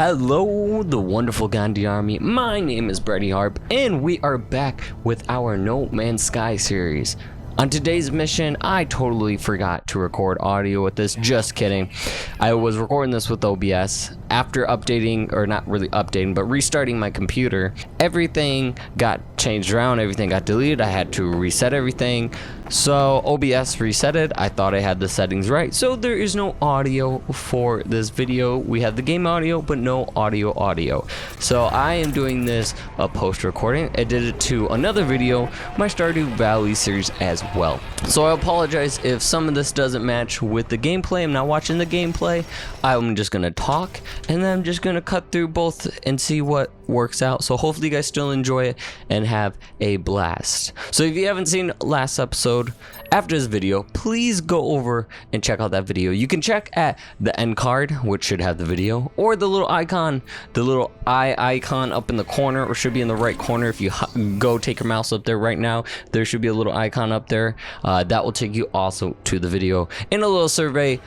Hello, the wonderful Gandhi Army. My name is Brattyharp, and we are back with our No Man's Sky series. On today's mission, I totally forgot to record audio with this. Just kidding. I was recording this with OBS. After updating, or not really updating, but restarting my computer, everything got changed around, everything got deleted. I had to reset everything. So OBS reset it. I thought I had the settings right. So there is no audio for this video. We have the game audio, but no audio. So I am doing this post recording. I did it to another video, my Stardew Valley series as well. So I apologize if some of this doesn't match with the gameplay. I'm not watching the gameplay. I'm just gonna talk, and then I'm just gonna cut through both and see what works out. So hopefully you guys still enjoy it and have a blast. So if you haven't seen last episode, after this video, please go over and check out that video. You can check at the end card, which should have the video, or the little icon, the little eye icon up in the corner, or should be in the right corner. If you go take your mouse up there right now, there should be a little icon up there that will take you also to the video, and a little survey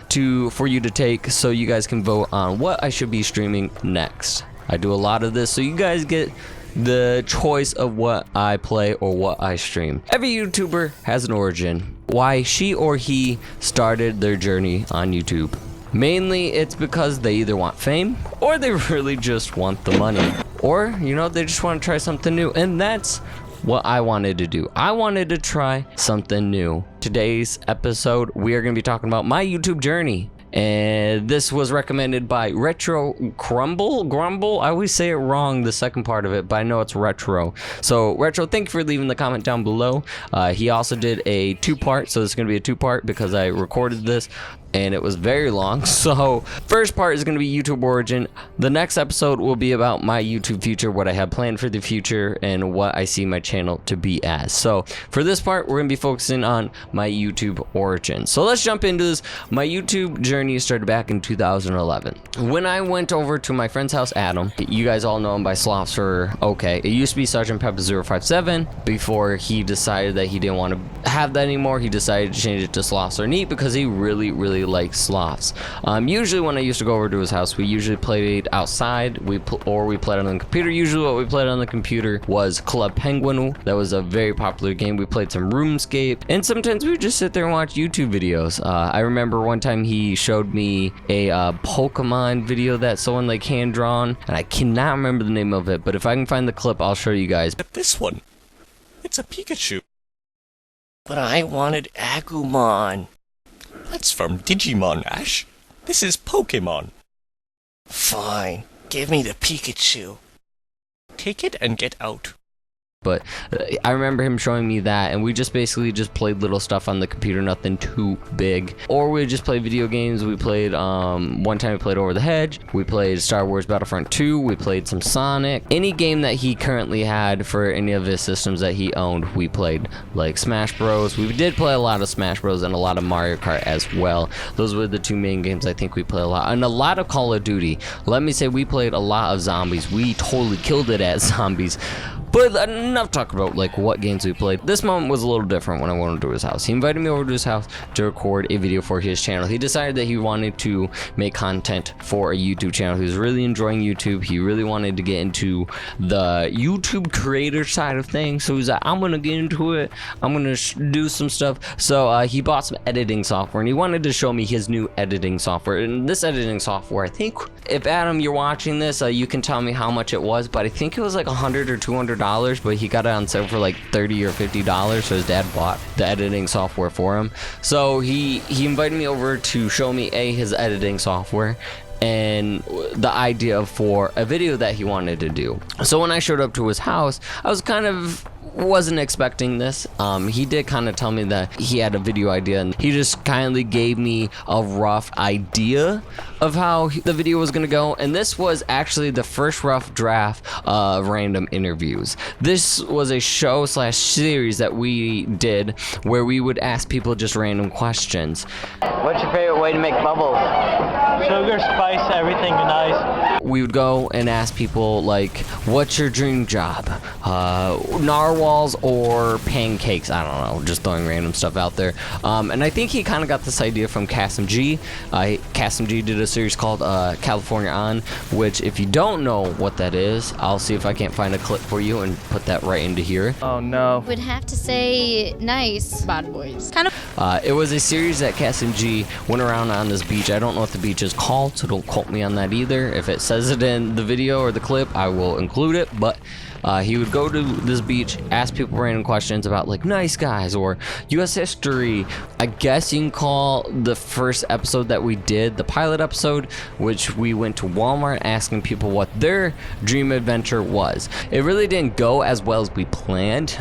for you to take, so you guys can vote on what I should be streaming next. I do a lot of this, so you guys get the choice of what I play or what I stream. Every YouTuber has an origin, why she or he started their journey on YouTube. Mainly it's because they either want fame or they really just want the money, or they just want to try something new, and that's what I wanted to do. I wanted to try something new. Today's episode, we are going to be talking about my YouTube journey. And this was recommended by Retro Grumble. I always say it wrong, the second part of it, but I know it's Retro. So Retro, thank you for leaving the comment down below. He also did a two-part, so it's going to be a two-part because I recorded this and it was very long. So first part is going to be YouTube origin. The next episode will be about my YouTube future, what I have planned for the future, and what I see my channel to be as. So for this part, we're going to be focusing on my YouTube origin. So let's jump into this. My YouTube journey started back in 2011. When I went over to my friend's house, Adam, you guys all know him by Sloths for okay. It used to be Sergeant Pepper 057 before he decided that he didn't want to have that anymore. He decided to change it to Sloths Are Neat because he really liked sloths. Usually when I used to go over to his house, we usually played outside, or we played on the computer. Usually what we played on the computer was Club Penguin. That was a very popular game. We played some RuneScape, and sometimes we would just sit there and watch YouTube videos. I remember one time he showed me a Pokemon video that someone hand drawn, and I cannot remember the name of it, but if I can find the clip, I'll show you guys. This one, it's a Pikachu. But I wanted Agumon. That's from Digimon, Ash. This is Pokemon. Fine, give me the Pikachu. Take it and get out. But I remember him showing me that, and we just basically played little stuff on the computer, nothing too big. Or we just played video games. We played, one time we played Over the Hedge. We played Star Wars Battlefront 2. We played some Sonic. Any game that he currently had for any of his systems that he owned, we played. Like Smash Bros. We did play a lot of Smash Bros. And a lot of Mario Kart as well. Those were the two main games I think we played a lot. And a lot of Call of Duty. Let me say we played a lot of zombies. We totally killed it at zombies. But enough talk about what games we played. This moment was a little different when I went over to his house. He invited me over to his house to record a video for his channel. He decided that he wanted to make content for a YouTube channel. He was really enjoying YouTube. He really wanted to get into the YouTube creator side of things. So he's like, I'm gonna get into it. I'm gonna do some stuff. So he bought some editing software, and he wanted to show me his new editing software. And this editing software, I think, if Adam, you're watching this, you can tell me how much it was, but I think it was like $100 or $200. But he got it on sale for like $30 or $50, so his dad bought the editing software for him. So he invited me over to show me his editing software and the idea for a video that he wanted to do. So when I showed up to his house, I wasn't expecting this. He did kind of tell me that he had a video idea, and he just kindly gave me a rough idea of how the video was gonna go. And this was actually the first rough draft of random interviews. This was a show / series that we did where we would ask people just random questions. What's your favorite way to make bubbles? Sugar, spice, everything nice. We would go and ask people what's your dream job? Narwhal walls or pancakes. I don't know, just throwing random stuff out there. And I think he kind of got this idea from Cassim G. Cassim G did a series called California On, which if you don't know what that is, I'll see if I can't find a clip for you and put that right into here. Oh no. Would have to say nice. Bad boys. Kind of. It was a series that Cassim G went around on this beach. I don't know what the beach is called, so don't quote me on that either. If it says it in the video or the clip, I will include it, but he would go to this beach, ask people random questions about like nice guys or U.S. history. I guess you can call the first episode that we did the pilot episode, which we went to Walmart asking people what their dream adventure was. It really didn't go as well as we planned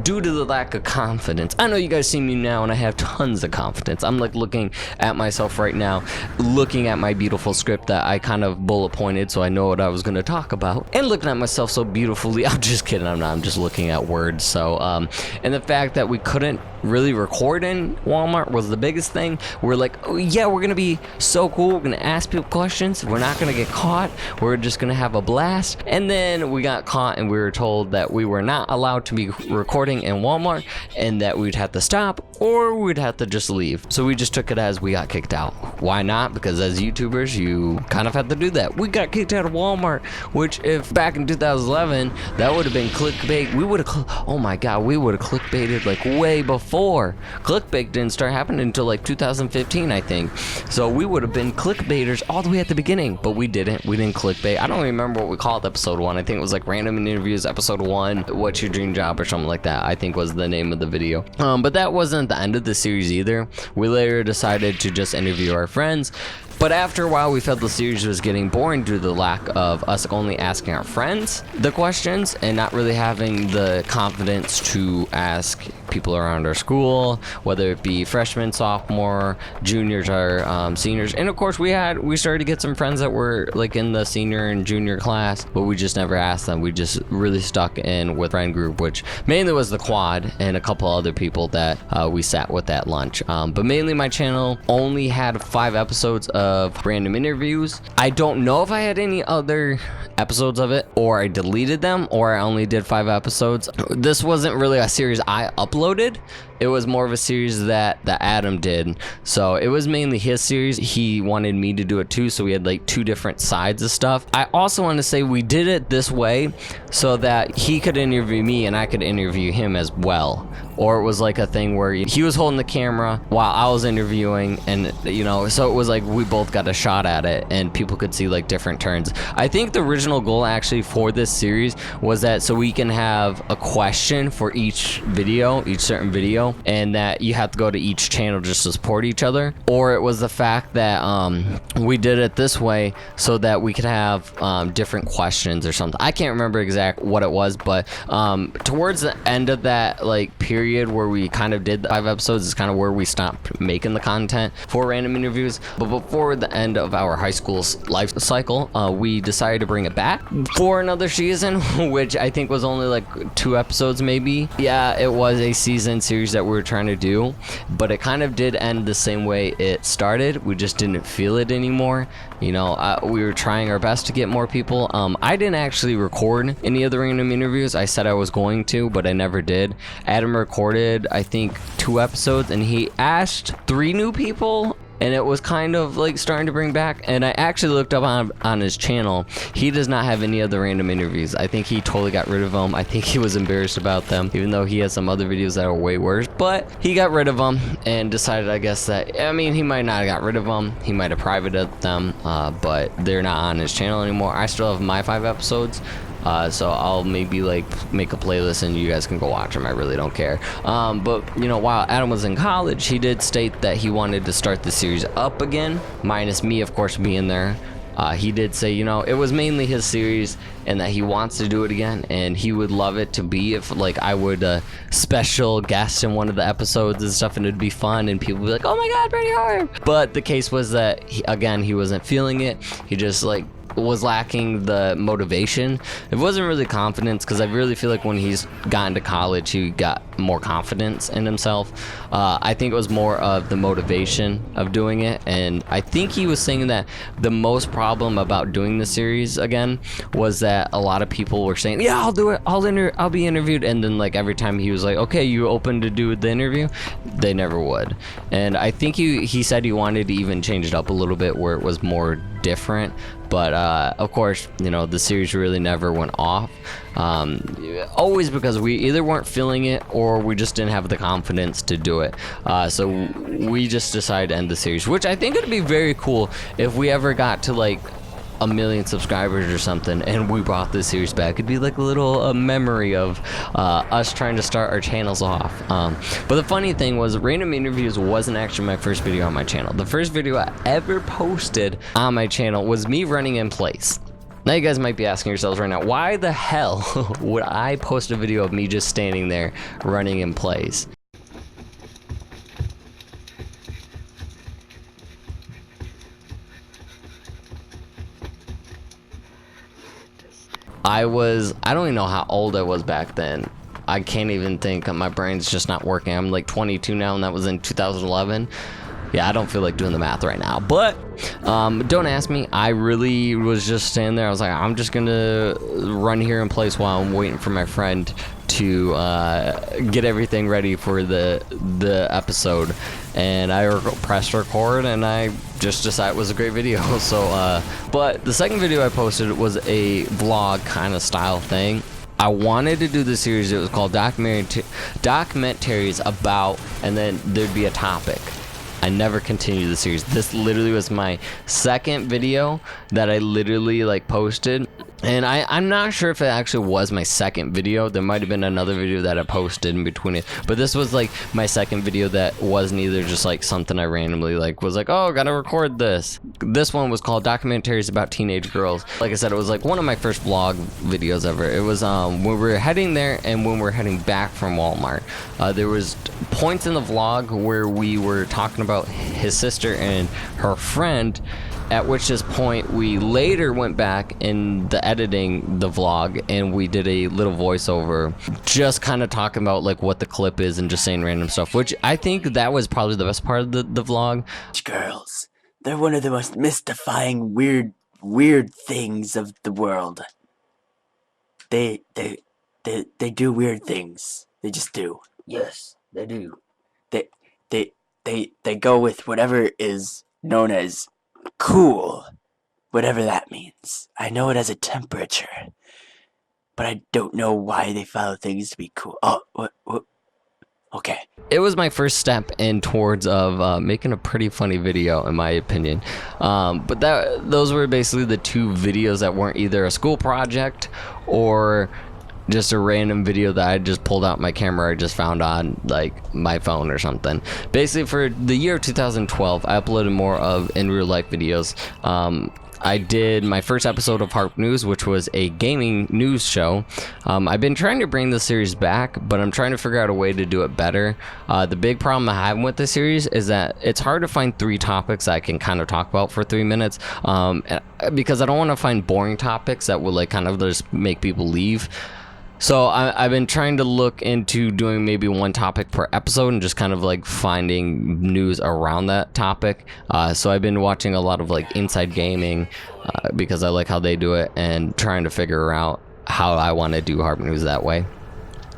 due to the lack of confidence. I know you guys see me now and I have tons of confidence. I'm like looking at myself right now, looking at my beautiful script that I kind of bullet pointed so I know what I was going to talk about, and looking at myself so beautifully. I'm just kidding, I'm not, I'm just looking at words. So and the fact that we couldn't really record in Walmart was the biggest thing. We're like, oh yeah, we're gonna be so cool, we're gonna ask people questions, we're not gonna get caught, we're just gonna have a blast. And then we got caught and we were told that we were not allowed to be recording in Walmart and that we'd have to stop or we'd have to just leave. So we just took it as we got kicked out. Why not? Because as YouTubers you kind of have to do that. We got kicked out of Walmart, which if back in 2011 that would have been clickbait. We would have, oh my god, we would have clickbaited like way before. Clickbait didn't start happening until like 2015, I think. So we would have been clickbaiters all the way at the beginning, but we didn't. We didn't clickbait. I don't remember what we called episode 1. I think it was like random interviews episode 1. What's your dream job or something like that, I think was the name of the video. But that wasn't the end of the series either. We later decided to just interview our friends. But after a while, we felt the series was getting boring due to the lack of us only asking our friends the questions and not really having the confidence to ask people around our school, whether it be freshmen, sophomore, juniors, or seniors. And of course, we started to get some friends that were like in the senior and junior class, but we just never asked them. We just really stuck in with friend group, which mainly was the quad and a couple other people that we sat with at lunch. But mainly my channel only had 5 episodes of random interviews. I don't know if I had any other episodes of it or I deleted them or I only did 5 episodes. This wasn't really a series I uploaded. It was more of a series that Adam did. So it was mainly his series. He wanted me to do it too, so we had like 2 different sides of stuff. I also want to say we did it this way so that he could interview me and I could interview him as well. Or it was like a thing where he was holding the camera while I was interviewing, and you know, so it was like we both got a shot at it and people could see like different turns. I think the original goal actually for this series was that so we can have a question for each video, each certain video, and that you have to go to each channel just to support each other. Or it was the fact that we did it this way so that we could have different questions or something. I can't remember exact what it was, but towards the end of that like period where we kind of did the 5 episodes is kind of where we stopped making the content for random interviews. But before the end of our high school's life cycle, we decided to bring it back for another season, which I think was only like 2 episodes maybe. Yeah, it was a season series that we were trying to do, but it kind of did end the same way it started. We just didn't feel it anymore. You know, we were trying our best to get more people. I didn't actually record any of the random interviews. I said I was going to, but I never did. Adam recorded, I think, 2 episodes, and he asked 3 new people, and it was kind of like starting to bring back. And I actually looked up on his channel. He does not have any other random interviews. I think he totally got rid of them. I think he was embarrassed about them, even though he has some other videos that are way worse. But he got rid of them and decided, I guess, that, I mean, he might not have got rid of them. He might have privated them, but they're not on his channel anymore. I still have my 5 episodes. So I'll maybe like make a playlist and you guys can go watch them. I really don't care. But you know, while Adam was in college, he did state that he wanted to start the series up again, minus me, of course, being there. He did say, you know, it was mainly his series and that he wants to do it again, and he would love it to be if like I would special guest in one of the episodes and stuff, and it'd be fun and people would be like, oh my god, Brattyharp. But the case was that he wasn't feeling it. He just like was lacking the motivation. It wasn't really confidence, because I really feel like when he's gotten to college, he got more confidence in himself. I think it was more of the motivation of doing it, and I think he was saying that the most problem about doing the series again was that a lot of people were saying, yeah, I'll do it, I'll be interviewed, and then like every time he was like, okay, you open to do the interview, they never would. And I think he said he wanted to even change it up a little bit where it was more different, but of course, you know, the series really never went off, always because we either weren't feeling it or we just didn't have the confidence to do it. So we just decided to end the series, which I think would be very cool if we ever got to like 1 million subscribers or something and we brought this series back. It'd be like a little memory of us trying to start our channels off. But the funny thing was, random interviews wasn't actually my first video on my channel. The first video I ever posted on my channel was me running in place. Now you guys might be asking yourselves right now, why the hell would I post a video of me just standing there running in place? I don't even know how old I was back then. I can't even think. My brain's just not working. I'm like 22 now, and that was in 2011. Yeah, I don't feel like doing the math right now, but don't ask me. I really was just standing there. I was like, I'm just gonna run here in place while I'm waiting for my friend to get everything ready for the episode. And I pressed record, and I just decided it was a great video. So but the second video I posted was a vlog kind of style thing. I wanted to do the series. It was called documentaries about, and then there'd be a topic. I never continued the series. This literally was my second video that I literally like posted, and I'm not sure if it actually was my second video. There might have been another video that I posted in between it, but this was like my second video that wasn't either just like something I randomly like was like, oh, gotta record this. This one was called Documentaries About Teenage Girls. Like I said, it was like one of my first vlog videos ever. It was when we were heading there and when we were heading back from Walmart. There was points in the vlog where we were talking about his sister and her friend, at which this point we later went back in the editing the vlog and we did a little voiceover just kind of talking about like what the clip is and just saying random stuff, which I think that was probably the best part of the vlog. Girls, they're one of the most mystifying, weird things of the world. They do weird things. They just do. Yes, they do. They go with whatever is known as cool, whatever that means. I know it has a temperature, but I don't know why they follow things to be cool. Oh, what? Okay. It was my first step in towards of making a pretty funny video, in my opinion. But those were basically the two videos that weren't either a school project or just a random video that I just pulled out my camera I just found on like my phone or something. Basically for the year of 2012, I uploaded more of in real life videos. I did my first episode of Harp News, which was a gaming news show. I've been trying to bring the series back, but I'm trying to figure out a way to do it better. The big problem I have with the series is that it's hard to find 3 topics I can kind of talk about for 3 minutes, because I don't want to find boring topics that will like kind of just make people leave. So I've been trying to look into doing maybe 1 topic per episode and just kind of like finding news around that topic. So I've been watching a lot of like Inside Gaming because I like how they do it and trying to figure out how I want to do Harp News that way.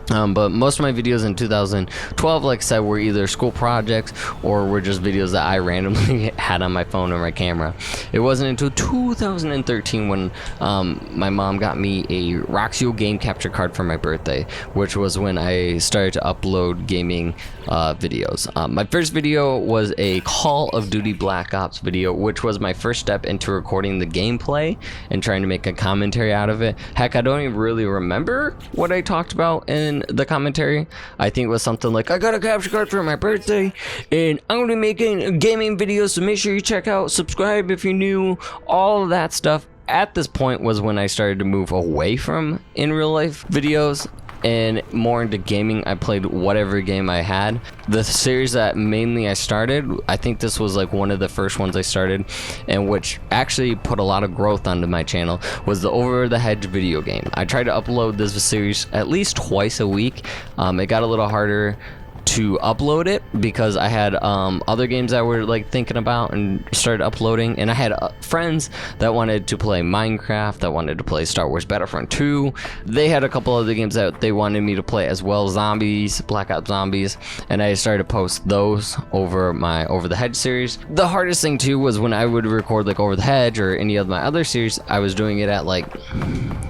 But most of my videos in 2012, like I said, were either school projects or were just videos that I randomly had on my phone or my camera. It wasn't until 2013 when my mom got me a Roxio game capture card for my birthday, which was when I started to upload gaming videos. My first video was a Call of Duty Black Ops video, which was my first step into recording the gameplay and trying to make a commentary out of it. Heck, I don't even really remember what I talked about in the commentary. I think it was something like, I got a capture card for my birthday and I'm gonna be making gaming videos, so make sure you check out, subscribe if you're new, all of that stuff. At this point was when I started to move away from in real life videos. and more into gaming, I played whatever game I had. The series that mainly I started, I think this was like one of the first ones I started, and which actually put a lot of growth onto my channel, was the Over the Hedge video game. I tried to upload this series at least twice a week. It got a little harder to upload it because I had other games I were like thinking about and started uploading, and I had friends that wanted to play Minecraft, that wanted to play Star Wars Battlefront 2. They had a couple other games that they wanted me to play as well, Zombies, Black Ops Zombies, and I started to post those over my Over the Hedge series. The hardest thing too was when I would record like Over the Hedge or any of my other series, I was doing it at like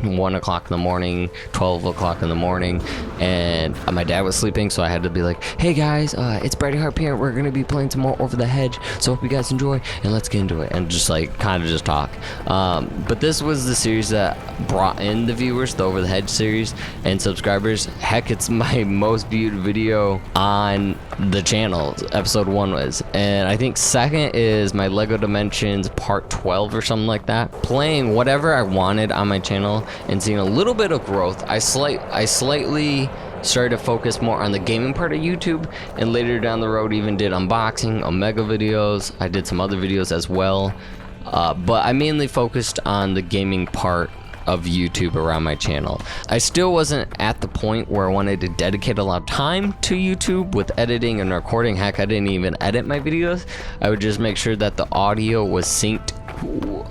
1 o'clock in the morning, 12 o'clock in the morning, and my dad was sleeping, so I had to be like, hey guys, it's Brattyharp here. We're gonna be playing some more Over the Hedge, so hope you guys enjoy, and let's get into it, and just like kind of just talk. But this was the series that brought in the viewers, the Over the Hedge series and subscribers. Heck, it's my most viewed video on the channel. Episode 1 was, and I think second is my Lego Dimensions Part 12 or something like that. Playing whatever I wanted on my channel and seeing a little bit of growth. I slightly started to focus more on the gaming part of YouTube, and later down the road even did unboxing, Omega videos. I did some other videos as well, but I mainly focused on the gaming part of YouTube around my channel. I still wasn't at the point where I wanted to dedicate a lot of time to YouTube with editing and recording. Heck, I didn't even edit my videos. I would just make sure that the audio was synced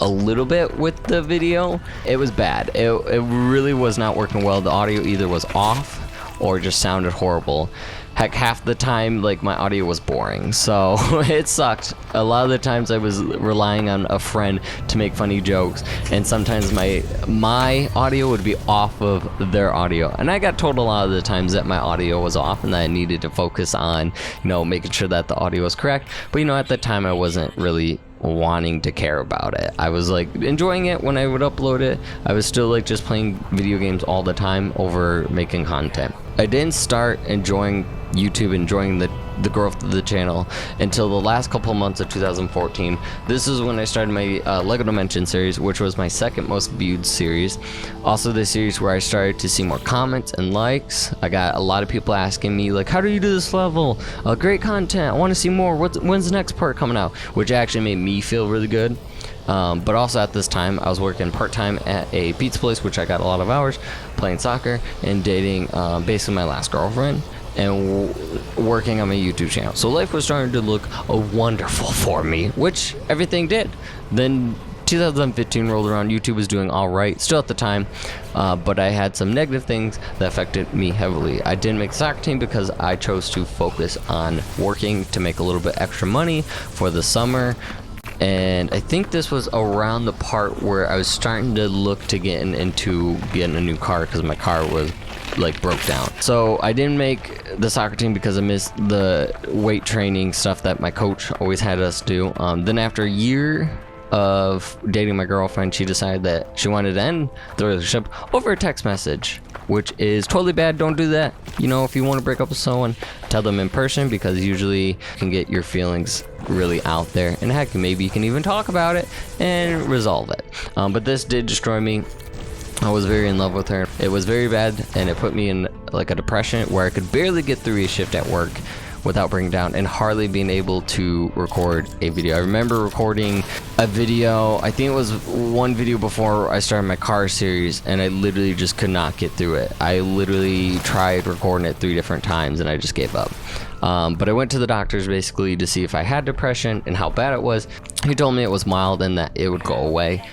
a little bit with the video. It was bad. It really was not working well. The audio either was off or just sounded horrible. Heck, half the time, like, my audio was boring, so it sucked. A lot of the times I was relying on a friend to make funny jokes, and sometimes my audio would be off of their audio, and I got told a lot of the times that my audio was off and that I needed to focus on, you know, making sure that the audio was correct. But, you know, at the time I wasn't really wanting to care about it. I was like enjoying it when I would upload it. I was still like just playing video games all the time over making content. I didn't start enjoying YouTube, enjoying the growth of the channel until the last couple of months of 2014. This is when I started my Lego Dimension series, which was my second most viewed series. Also the series where I started to see more comments and likes. I got a lot of people asking me like, how do you do this level? Great content, I want to see more. When's the next part coming out? Which actually made me feel really good. But also at this time I was working part-time at a pizza place, which I got a lot of hours, playing soccer and dating basically my last girlfriend, and working on my YouTube channel. So life was starting to look wonderful for me, which everything did. Then 2015 rolled around. YouTube was doing all right still at the time, but I had some negative things that affected me heavily. I didn't make the soccer team because I chose to focus on working to make a little bit extra money for the summer. And I think this was around the part where I was starting to look to getting into getting a new car, because my car was like broke down. So I didn't make the soccer team because I missed the weight training stuff that my coach always had us do. Then after a year of dating my girlfriend, she decided that she wanted to end the relationship over a text message, which is totally bad. Don't do that. You know, if you want to break up with someone, tell them in person, because usually you can get your feelings really out there, and heck, maybe you can even talk about it and resolve it. But this did destroy me. I was very in love with her. It was very bad, and it put me in like a depression where I could barely get through a shift at work without breaking down and hardly being able to record a video. I remember recording a video, I think it was one video before I started my car series, and I literally just could not get through it. I literally tried recording it 3 different times and I just gave up. But I went to the doctors basically to see if I had depression and how bad it was. He told me it was mild and that it would go away.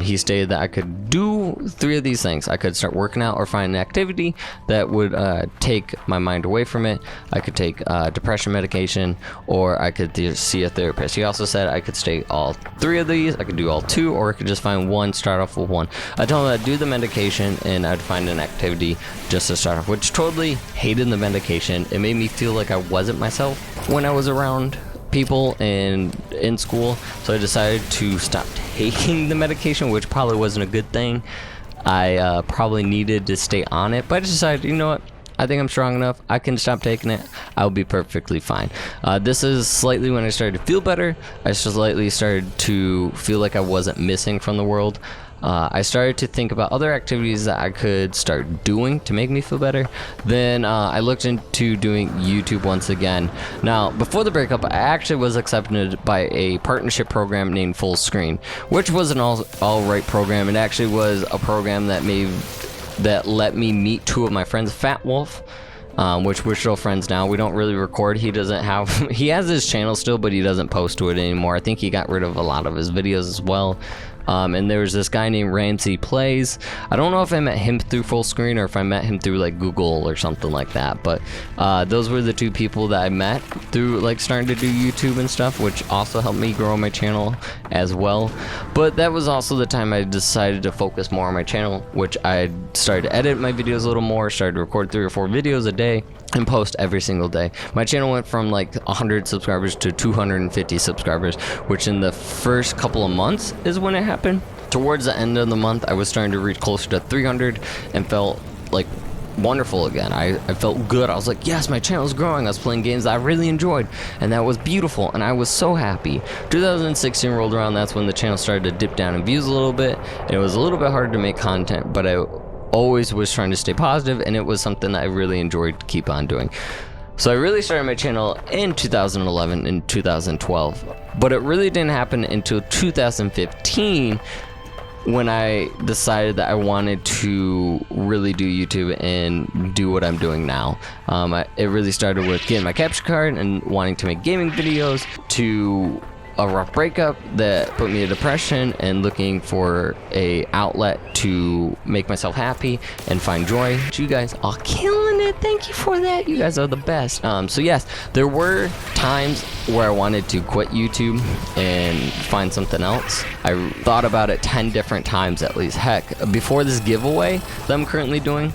He stated that I could do 3 of these things. I could start working out or find an activity that would take my mind away from it. I could take depression medication, or I could see a therapist. He also said I could take all 3 of these. I could do all 2, or I could just find one, start off with one. I told him I'd do the medication and I'd find an activity just to start off, which totally hated the medication. It made me feel like I wasn't myself when I was around people and in school, so I decided to stop taking the medication, which probably wasn't a good thing. I probably needed to stay on it, but I decided, you know what, I think I'm strong enough, I can stop taking it, I'll be perfectly fine. This is slightly when I started to feel better. I slightly started to feel like I wasn't missing from the world. I started to think about other activities that I could start doing to make me feel better. Then I looked into doing YouTube once again. Now, before the breakup, I actually was accepted by a partnership program named Full Screen, which was an all right program. It actually was a program that let me meet two of my friends, Fat Wolf, which we're still friends now. We don't really record. He has his channel still, but he doesn't post to it anymore. I think he got rid of a lot of his videos as well. And there was this guy named Ramsey Plays. I don't know if I met him through Full Screen or if I met him through like Google or something like that, but those were the two people that I met through like starting to do YouTube and stuff, which also helped me grow my channel as well. But that was also the time I decided to focus more on my channel, which I started to edit my videos a little more, started to record 3 or 4 videos a day and post every single day. My channel went from like 100 subscribers to 250 subscribers, which in the first couple of months is when it happened. Towards the end of the month, I was starting to reach closer to 300 and felt like wonderful again. I felt good. I was like, yes, my channel's growing. I was playing games that I really enjoyed, and that was beautiful, and I was so happy. 2016 rolled around. That's when the channel started to dip down in views a little bit. It was a little bit harder to make content, but I always was trying to stay positive, and it was something that I really enjoyed to keep on doing. So I really started my channel in 2011 and 2012, but it really didn't happen until 2015 when I decided that I wanted to really do YouTube and do what I'm doing now. It really started with getting my capture card and wanting to make gaming videos, to a rough breakup that put me in depression and looking for a outlet to make myself happy and find joy. You guys are killing it. Thank you for that. You guys are the best. So yes, there were times where I wanted to quit YouTube and find something else. I thought about it 10 different times at least. Heck, before this giveaway that I'm currently doing,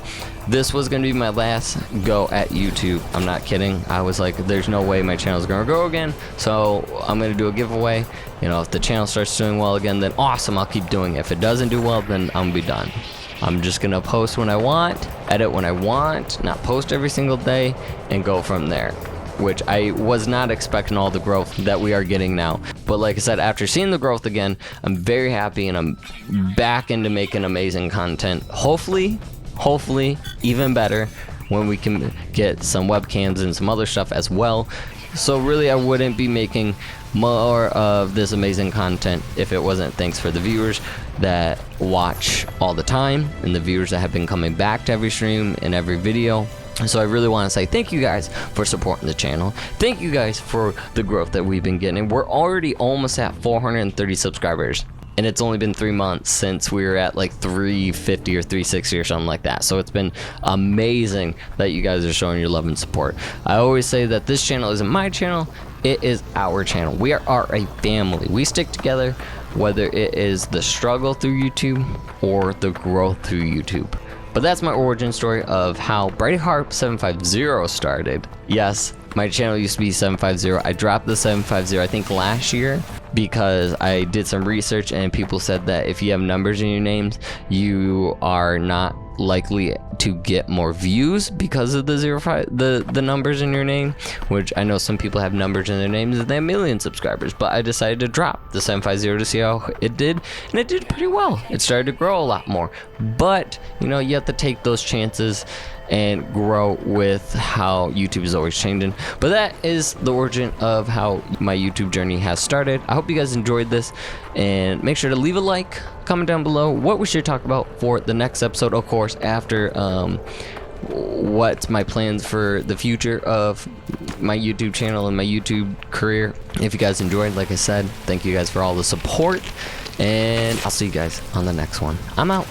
this was going to be my last go at YouTube. I'm not kidding. I was like, there's no way my channel's going to grow again, so I'm going to do a giveaway. You know, if the channel starts doing well again, then awesome, I'll keep doing it. If it doesn't do well, then I'm going to be done. I'm just going to post when I want, edit when I want, not post every single day, and go from there. Which I was not expecting all the growth that we are getting now. But like I said, after seeing the growth again, I'm very happy, and I'm back into making amazing content. Hopefully even better when we can get some webcams and some other stuff as well. So really, I wouldn't be making more of this amazing content if it wasn't thanks for the viewers that watch all the time and the viewers that have been coming back to every stream and every video. So I really want to say thank you guys for supporting the channel. Thank you guys for the growth that we've been getting. We're already almost at 430 subscribers. And it's only been 3 months since we were at like 350 or 360 or something like that. So it's been amazing that you guys are showing your love and support. I always say that this channel isn't my channel, it is our channel. We are a family. We stick together, whether it is the struggle through YouTube or the growth through YouTube. But that's my origin story of how Brattyharp 750 started. Yes, my channel used to be 750. I dropped the 750 I think last year because I did some research and people said that if you have numbers in your names, you are not likely to get more views because of the numbers in your name, which I know some people have numbers in their names and they have 1 million subscribers. But I decided to drop the 750 to see how it did, and it did pretty well. It started to grow a lot more, but you know, you have to take those chances and grow with how YouTube is always changing. But that is the origin of how my YouTube journey has started. I hope you guys enjoyed this, and make sure to leave a like, comment down below what we should talk about for the next episode, of course, after what's my plans for the future of my YouTube channel and my YouTube career. If you guys enjoyed, like I said, thank you guys for all the support, and I'll see you guys on the next one. I'm out.